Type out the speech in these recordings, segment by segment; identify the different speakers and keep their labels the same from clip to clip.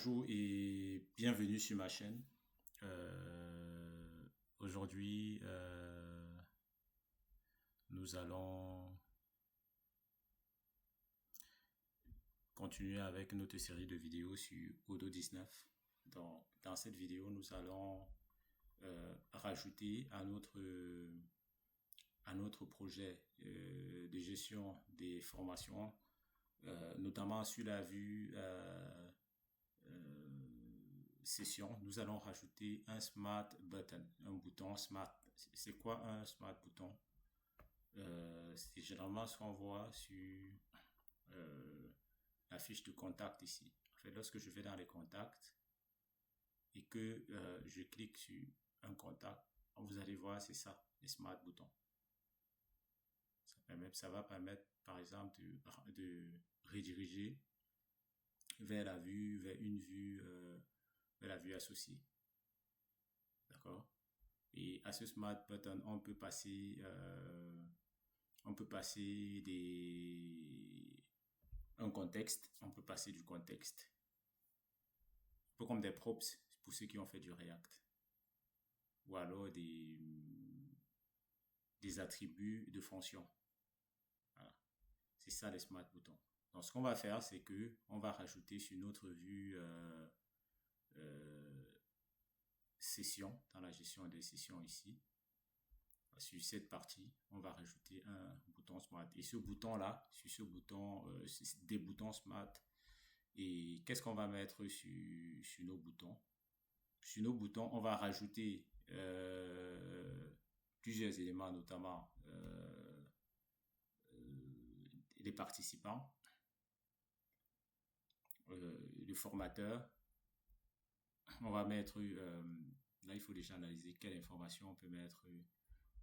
Speaker 1: Bonjour et bienvenue sur ma chaîne. Aujourd'hui, nous allons continuer avec notre série de vidéos sur Odo 19. Dans cette vidéo, nous allons rajouter à notre projet de gestion des formations, notamment sur la vue session, nous allons rajouter un Smart Button, un bouton Smart. C'est quoi un Smart Button? C'est généralement ce qu'on voit sur la fiche de contact ici. En fait, lorsque je vais dans les contacts et que je clique sur un contact, vous allez voir, c'est ça, les Smart Buttons. Ça va permettre, par exemple, de rediriger vers la vue associée. D'accord? Et à ce Smart Button, on peut passer un contexte, on peut passer du contexte. Un peu comme des props pour ceux qui ont fait du React. Ou alors des attributs de fonctions. Voilà. C'est ça les Smart Buttons. Donc ce qu'on va faire, c'est que on va rajouter sur notre vue session, dans la gestion des sessions ici, sur cette partie, on va rajouter un bouton Smart. Et ce bouton-là, sur ce bouton, c'est des boutons Smart. Et qu'est-ce qu'on va mettre sur nos boutons? Sur nos boutons, on va rajouter plusieurs éléments, notamment les participants, le formateur. On va mettre, là il faut déjà analyser quelle information on peut mettre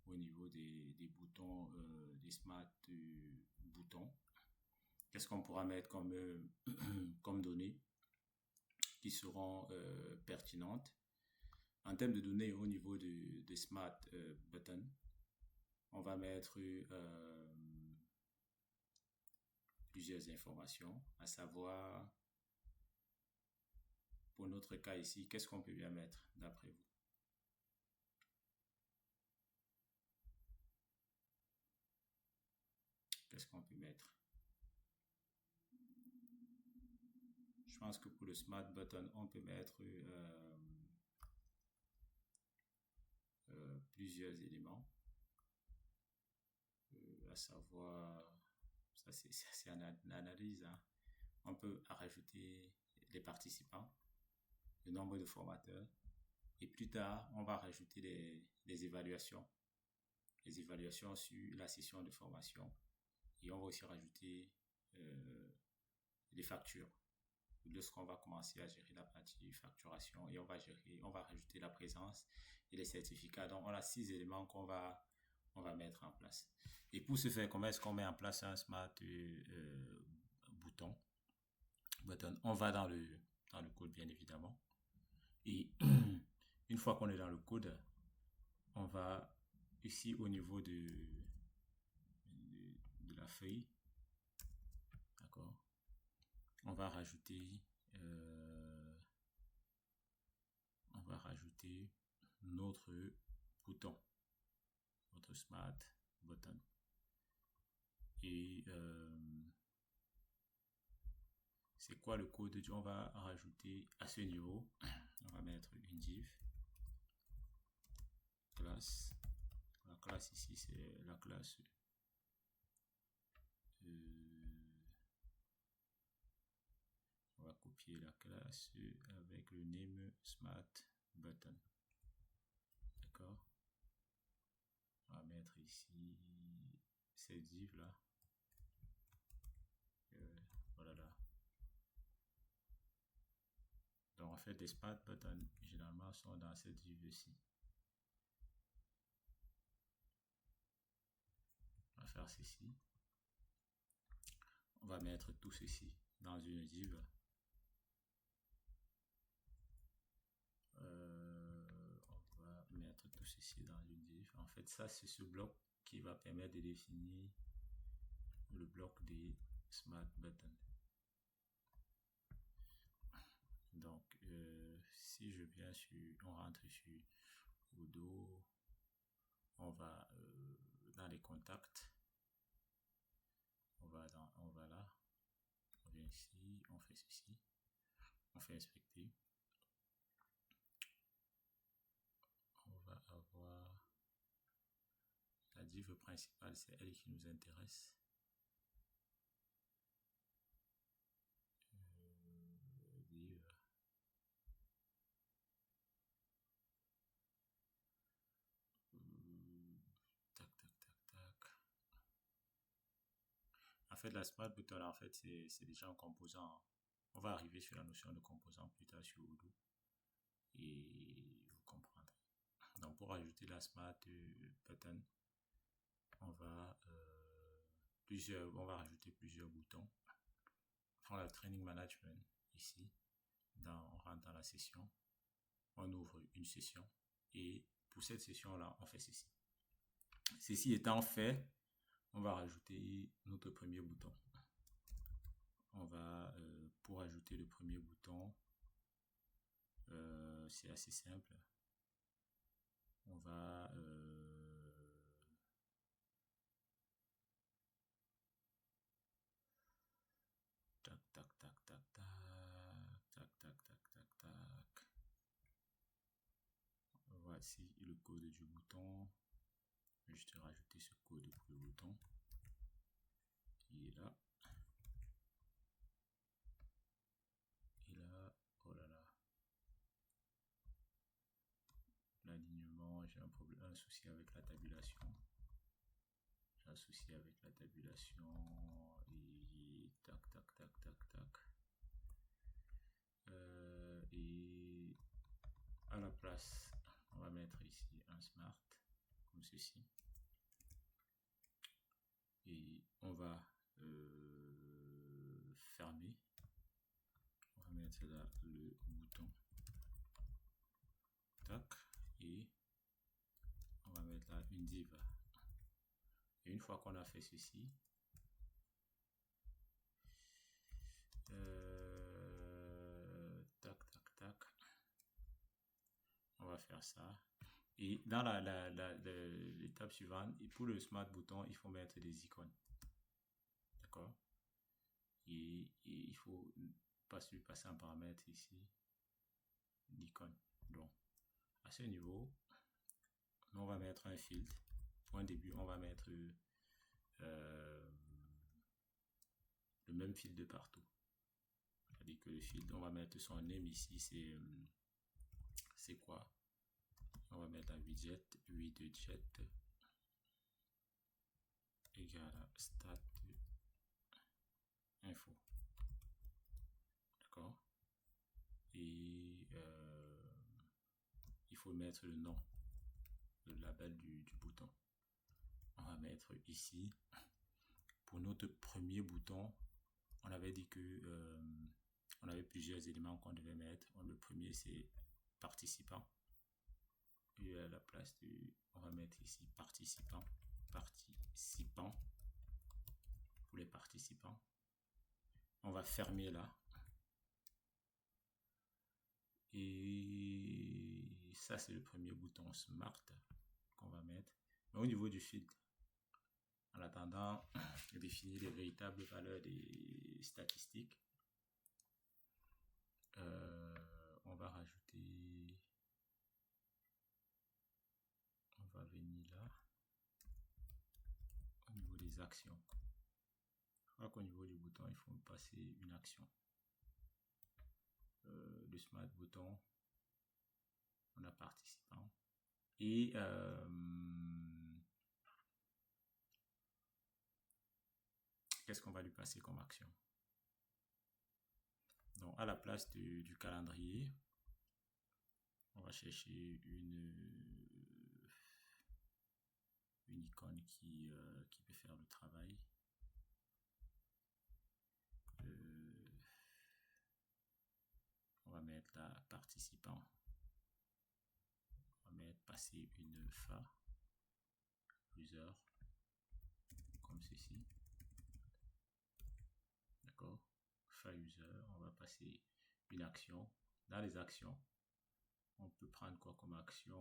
Speaker 1: au niveau des boutons, des smart boutons. Qu'est-ce qu'on pourra mettre comme données qui seront pertinentes. En termes de données au niveau des smart buttons, on va mettre plusieurs informations, à savoir, pour notre cas ici, qu'est-ce qu'on peut bien mettre d'après vous? Qu'est-ce qu'on peut mettre? Je pense que pour le Smart Button, on peut mettre plusieurs éléments, à savoir, ça c'est une analyse, hein. On peut rajouter les participants, le nombre de formateurs, et plus tard, on va rajouter les évaluations sur la session de formation, et on va aussi rajouter les factures. Lorsqu'on va commencer à gérer la partie facturation, et on va rajouter la présence et les certificats. Donc, on a 6 éléments qu'on va mettre en place. Et pour ce faire, comment est-ce qu'on met en place un Smart button? On va dans le code, bien évidemment. Et une fois qu'on est dans le code, on va ici au niveau de la feuille, d'accord, on va rajouter notre bouton, notre Smart Button. Et c'est quoi le code? On va rajouter à ce niveau, on va mettre une div classe. La classe ici, c'est la classe on va copier la classe avec le name Smart Button. D'accord? On va mettre ici cette div là. Voilà là. Donc en fait, les Smart Buttons généralement sont dans cette div ici. On va faire ceci. On va mettre tout ceci dans une div. On va mettre tout ceci dans une div. En fait, ça, c'est ce bloc qui va permettre de définir le bloc des Smart Buttons. Donc, si je viens on rentre sur Odoo, on va dans les contacts, on va là, on vient ici, on fait ceci, on fait inspecter, on va avoir la div principale, c'est elle qui nous intéresse. Div. Tac, tac, tac, tac. En fait, la smart button, en fait, c'est déjà un composant. On va arriver sur la notion de composant plus tard sur Odoo. Et vous comprendrez. Donc, pour ajouter la smart button, on va rajouter plusieurs boutons. On a le training management ici. On rentre dans la session. On ouvre une session. Et pour cette session-là, on fait ceci. Ceci étant fait, on va rajouter notre premier bouton. On va, pour ajouter le premier bouton, c'est assez simple. On va tac, tac, tac, tac, tac, tac, tac, tac, tac, tac. Voici le code du bouton. Je vais juste rajouter ce code pour le bouton qui est là. Et là, oh là là. L'alignement, j'ai un souci avec la tabulation. J'ai un souci avec la tabulation. Et tac, tac, tac, tac, tac. Et à la place, on va mettre ici un smart, comme ceci. Et on va fermer. On va mettre là le bouton. Tac. Et on va mettre là une div. Et une fois qu'on a fait ceci, tac, tac, tac, on va faire ça. Et dans l'étape suivante, pour le smart bouton, il faut mettre des icônes. D'accord? Et il faut passer un paramètre ici, l'icône. Donc, à ce niveau, on va mettre un filtre. Pour un début, on va mettre le même filtre de partout. C'est-à-dire que le filtre, on va mettre son name ici, c'est quoi? On va mettre un widget égale à stat info. D'accord? Et il faut mettre le nom, le label du bouton. On va mettre ici. Pour notre premier bouton, on avait dit que on avait plusieurs éléments qu'on devait mettre. Le premier, c'est participant. Et à la place on va mettre ici participant pour les participants. On va fermer là. Et ça, c'est le premier bouton Smart qu'on va mettre. Mais au niveau du filtre, en attendant de définir les véritables valeurs des statistiques, on va rajouter, on va venir là, au niveau des actions. Je crois qu'au niveau du bouton, il faut passer une action. Le Smart bouton, on a participant. Et qu'est-ce qu'on va lui passer comme action? Donc, à la place du calendrier, on va chercher une icône qui peut faire le travail. On va mettre la participant. On va mettre passer une fa user comme ceci. D'accord? Fa user, on va passer une action. Dans les actions, On peut prendre quoi comme action?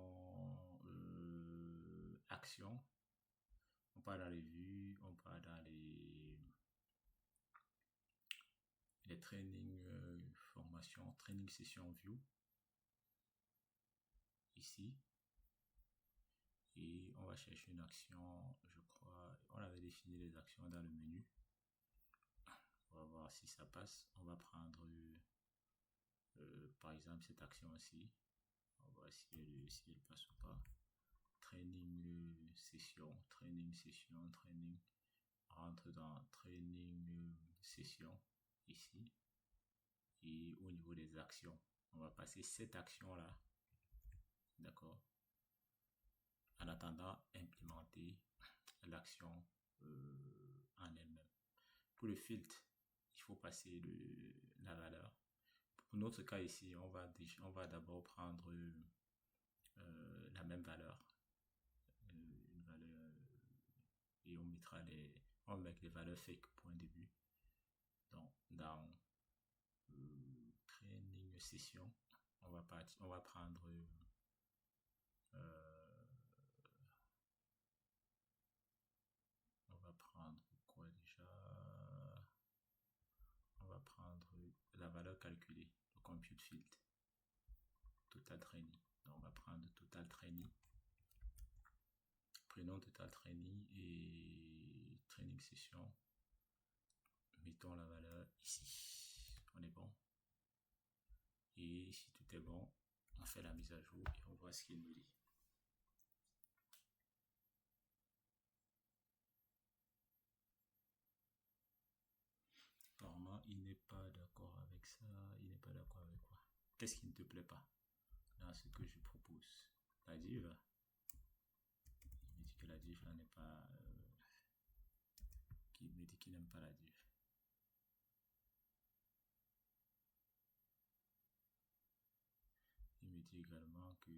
Speaker 1: Action. On part dans les vues, on part dans les training formation, training session view. Ici. Et on va chercher une action, je crois, on avait défini les actions dans le menu. On va voir si ça passe. On va prendre par exemple cette action-ci. On va voir si elle passe ou pas. Training session, training. On rentre dans training session ici. Et au niveau des actions, on va passer cette action-là. D'accord? En attendant, implémenter l'action en elle-même. Pour le filtre, il faut passer la valeur. Pour notre cas ici, on va d'abord prendre la même valeur, une valeur, et on met les valeurs fake point début. Donc dans training session, on va prendre on va prendre quoi déjà? On va prendre la valeur calculée, le compute field, total training. Donc on va prendre total training. Prenons total training et training session. Mettons la valeur ici. On est bon. Et si tout est bon, on fait la mise à jour et on voit ce qu'il nous dit. Apparemment, il n'est pas d'accord avec ça. Il n'est pas d'accord avec quoi? Qu'est-ce qui ne te plaît pas dans ce que je propose? La div. Il me dit que la div là n'est pas... il me dit qu'il n'aime pas la div. Il me dit également que...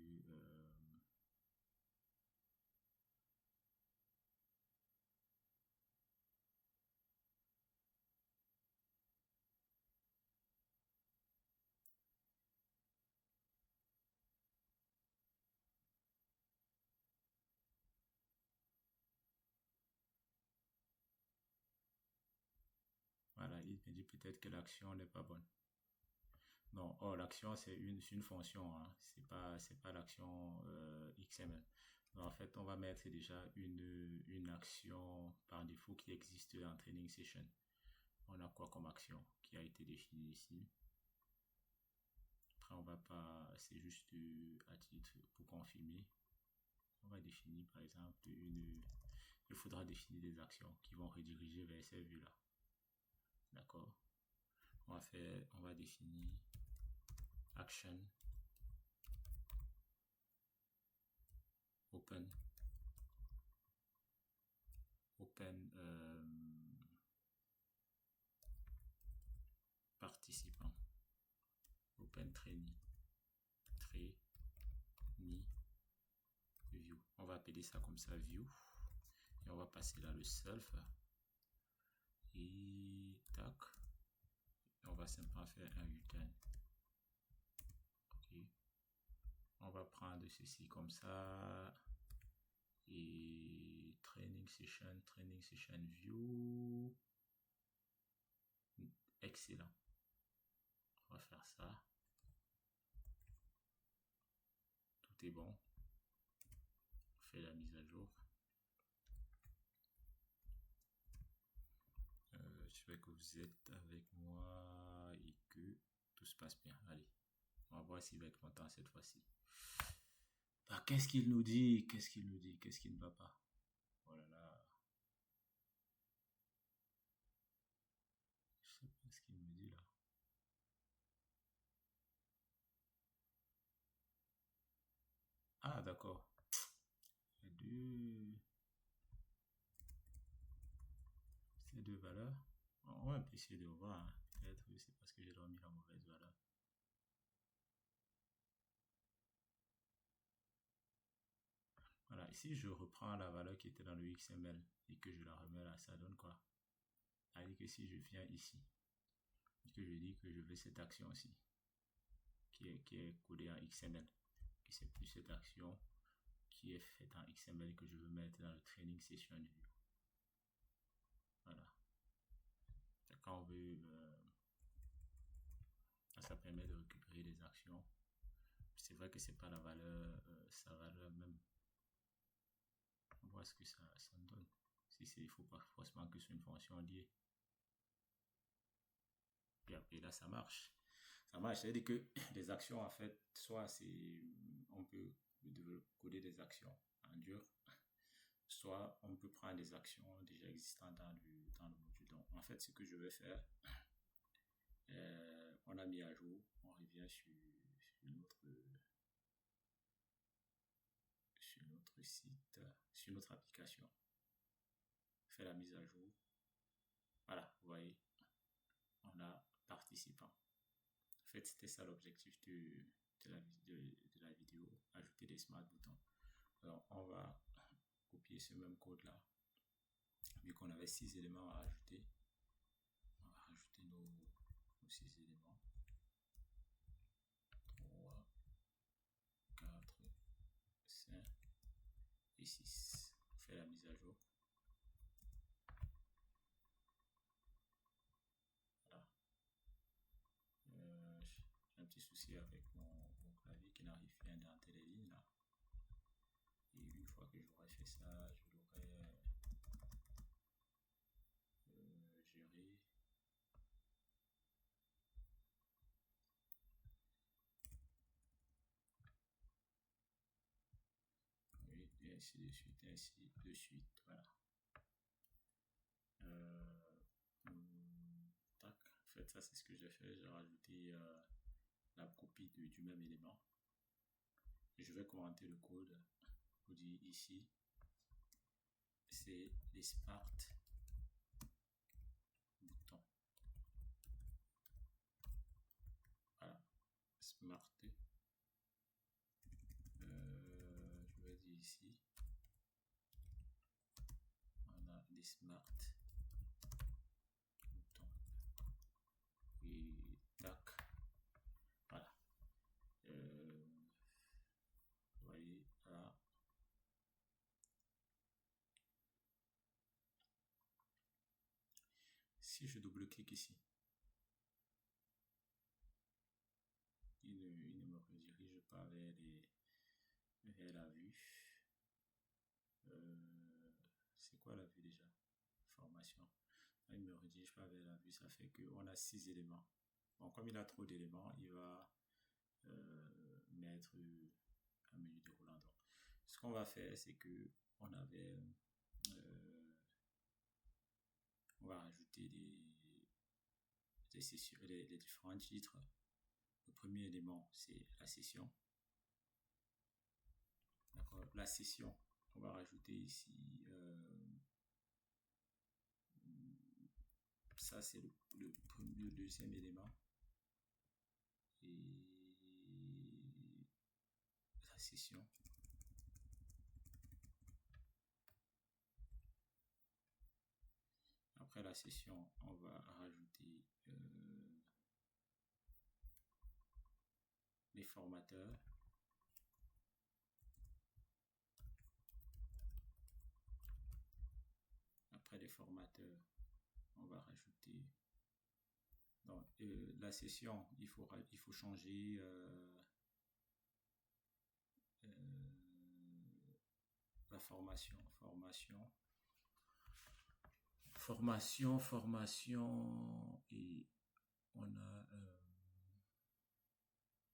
Speaker 1: voilà, il me dit peut-être que l'action n'est pas bonne. Non, l'action c'est une fonction, hein. C'est pas l'action XML. Donc, en fait, on va mettre déjà une action par défaut qui existe dans Training Session. On a quoi comme action qui a été définie ici? Après, on va pas, c'est juste à titre pour confirmer. On va définir par exemple il faudra définir des actions qui vont rediriger vers ces vues-là. D'accord? On va définir action open participant open trainee view. On va appeler ça comme ça view et on va passer là le self et tac, et on va simplement faire un return. Ok, on va prendre ceci comme ça et training session view. Excellent, on va faire ça. Tout est bon. On fait la mise à jour. J'espère que vous êtes avec moi et que tout se passe bien. Allez, on va voir s'il va être content cette fois-ci. Ah, qu'est-ce qu'il nous dit? Qu'est-ce qu'il nous dit? Qu'est-ce qui ne va pas? Oh là là. Je sais pas ce qu'il me dit là. Ah, d'accord. Il y a ces deux valeurs. On va essayer de voir. Hein. Peut-être que c'est parce que j'ai remis la mauvaise valeur. Voilà, ici je reprends la valeur qui était dans le XML et que je la remets là, ça donne quoi? C'est-à-dire que si je viens ici et que je dis que je veux cette action-ci qui est codée en XML, c'est plus cette action qui est faite en XML que je veux mettre dans le training session view. Voilà. Quand on veut, ça permet de récupérer des actions. C'est vrai que c'est pas la valeur, sa valeur même. On voit ce que ça me donne. Si c'est, il faut pas forcément que ce soit une fonction liée. Et après là, ça marche. Ça marche. C'est-à-dire que les actions, en fait, soit on peut coder des actions en dur, soit on peut prendre des actions déjà existantes dans le module. Donc, en fait, ce que je vais faire, on a mis à jour, on revient sur notre site, sur notre application, fait la mise à jour. Voilà, vous voyez, on a participant. En fait, c'était ça l'objectif de la vidéo, ajouter des smart boutons. Alors, on va copier ce même code-là. Vu qu'on avait 6 éléments à ajouter, on va rajouter nos 6 éléments. 3, 4, 5 et 6. On fait la mise à jour. Voilà. J'ai un petit souci avec mon clavier qui n'arrive pas à indenter les lignes là. Et une fois que j'aurai fait ça, je l'aurai géré. Oui, et ainsi de suite, voilà. Tac. En fait, ça c'est ce que j'ai fait. J'ai rajouté la copie du même élément. Je vais commenter le code. Vous dit ici, c'est les smart boutons. Voilà, smart. Je vais dire ici, on a des smart boutons. Et tac. Voilà. Vous voyez là. Si je double-clique ici, il ne me redirige pas vers la vue. C'est quoi la vue déjà? Formation. Il ne me redirige pas vers la vue, ça fait qu'on a 6 éléments. Bon, comme il a trop d'éléments, il va mettre un menu déroulant. Donc, ce qu'on va faire, c'est que on va rajouter les différents titres. Le premier élément, c'est la session. D'accord. La session, on va rajouter ici. Ça, c'est le deuxième élément. Et la session. Après la session, on va rajouter les formateurs. Après les formateurs, on va rajouter donc, la session, il faut changer la formation et on a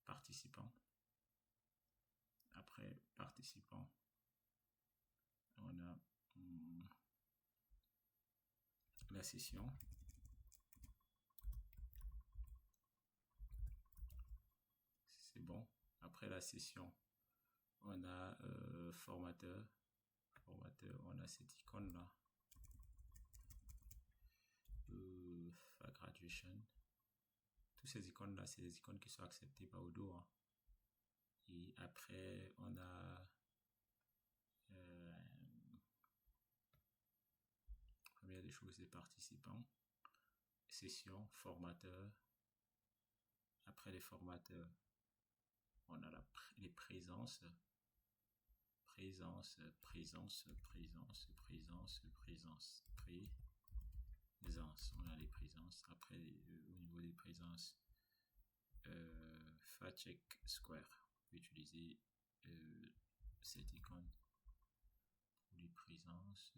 Speaker 1: participant. Après participant, on a la session. C'est bon. Après la session, on a formateur. On a cette icône là. Graduation. Toutes ces icônes là, c'est des icônes qui sont acceptées par Odoo. Hein. Et après, on a première des choses, les participants, session, formateur. Après les formateurs, on a les présences, présence, présence, présence, présence, présence, présence. On a les présences. Après, au niveau des présences, Facheck Square. On peut utiliser cette icône pour les présences.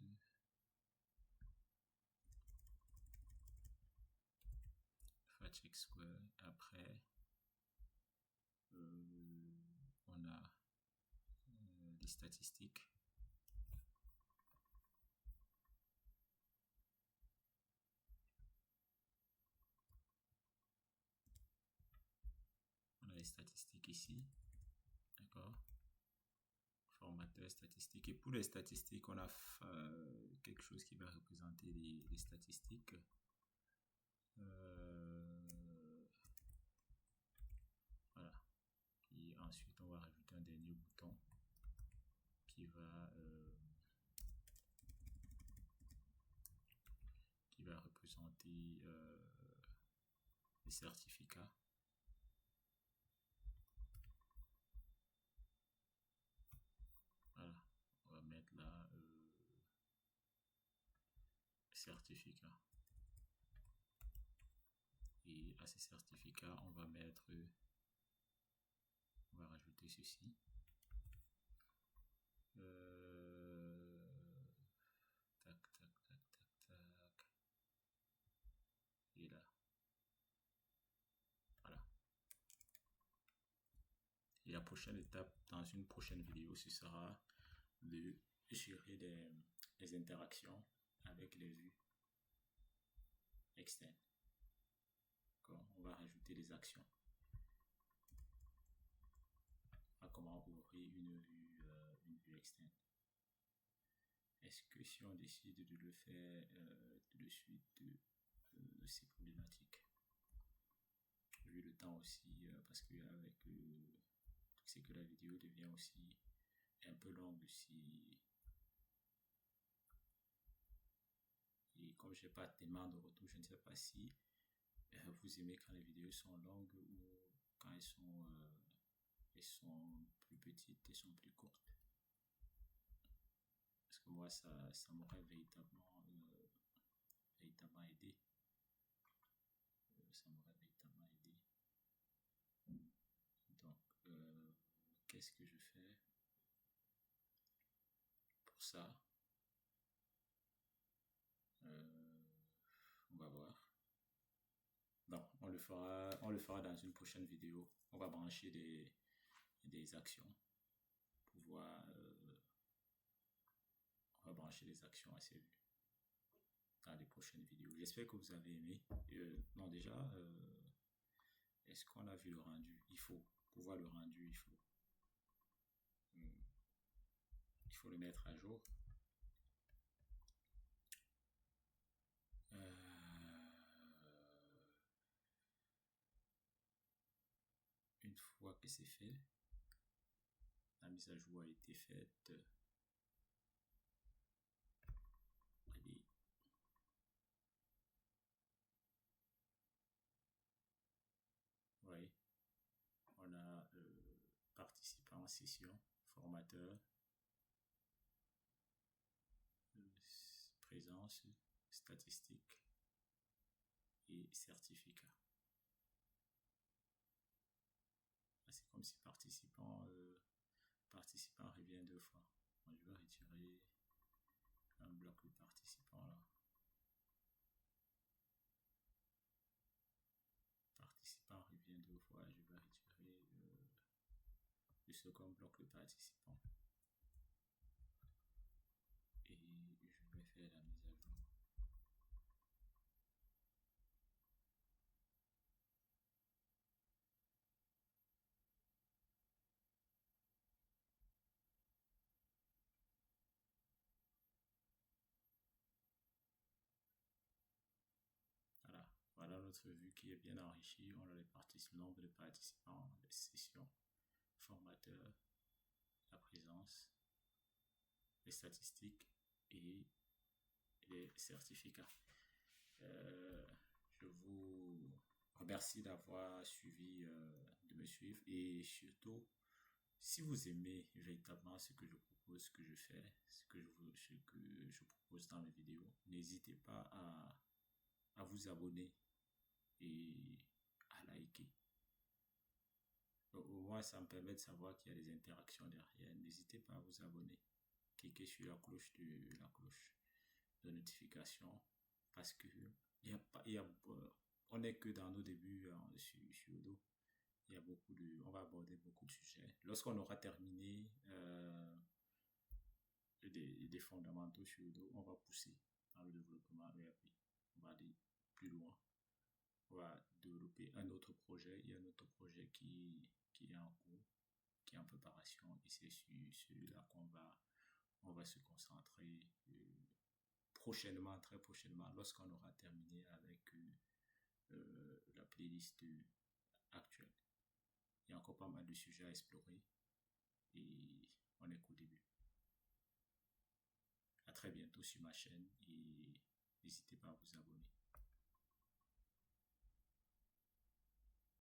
Speaker 1: Facheck Square. Après, on a les statistiques. On a les statistiques ici. D'accord. Formateur statistique. Et pour les statistiques, on a quelque chose qui va représenter les statistiques. Voilà. Et ensuite, on va rajouter un dernier bouton qui va représenter les certificats. Voilà, on va mettre là certificats. Et à ces certificats, on va rajouter ceci. Tac, tac, tac, tac, tac. Et là. Voilà. Et la prochaine étape dans une prochaine vidéo, ce sera de gérer les interactions avec les vues externes. On va rajouter les actions. Comment ouvrir une vue externe. Est-ce que si on décide de le faire de suite, c'est problématique? Vu le temps aussi, parce que avec c'est que la vidéo devient aussi un peu longue si. Et comme j'ai pas tellement de retour, je ne sais pas si vous aimez quand les vidéos sont longues ou quand elles sont plus petites et sont plus courtes. Parce que moi, ça m'aurait véritablement aidé. Ça m'aurait véritablement aidé. Donc, qu'est-ce que je fais pour ça? On va voir. Bon, on le fera dans une prochaine vidéo. On va brancher des actions pour voir. On va brancher des actions à ces vues dans les prochaines vidéos. J'espère que vous avez aimé. Non, déjà, est-ce qu'on a vu le rendu? Pour voir le rendu, il faut le mettre à jour. Une fois que c'est fait, la mise à jour a été faite. Allez. Oui. On a participant en session, formateur, présence, statistique et certificat. C'est comme si participant revient deux fois. Bon, je vais retirer un bloc de participant là. Participant revient deux fois. Je vais retirer le second bloc de participant. Et je vais faire la mise à jour. Voilà notre vue qui est bien enrichie. On a le nombre de participants, les sessions, formateur, la présence, les statistiques et les certificats. Je vous remercie d'avoir suivi de me suivre et surtout, si vous aimez véritablement ce que je propose, ce que je fais, ce que je propose dans mes vidéos, n'hésitez pas à vous abonner et à liker. Au moins, ça me permet de savoir qu'il y a des interactions derrière. N'hésitez pas à vous abonner. Cliquez sur la cloche de notification parce que il y a pas, il y a, on n'est que dans nos débuts sur Odo. Il y a on va aborder beaucoup de sujets. Lorsqu'on aura terminé des fondamentaux sur Odo, on va pousser dans le développement ERP. On va aller plus loin. On va développer un autre projet. Il y a un autre projet qui est en cours, qui est en préparation. Et c'est sur celui-là on va se concentrer prochainement, très prochainement, lorsqu'on aura terminé avec la playlist actuelle. Il y a encore pas mal de sujets à explorer et on est qu'au début. À très bientôt sur ma chaîne et n'hésitez pas à vous abonner.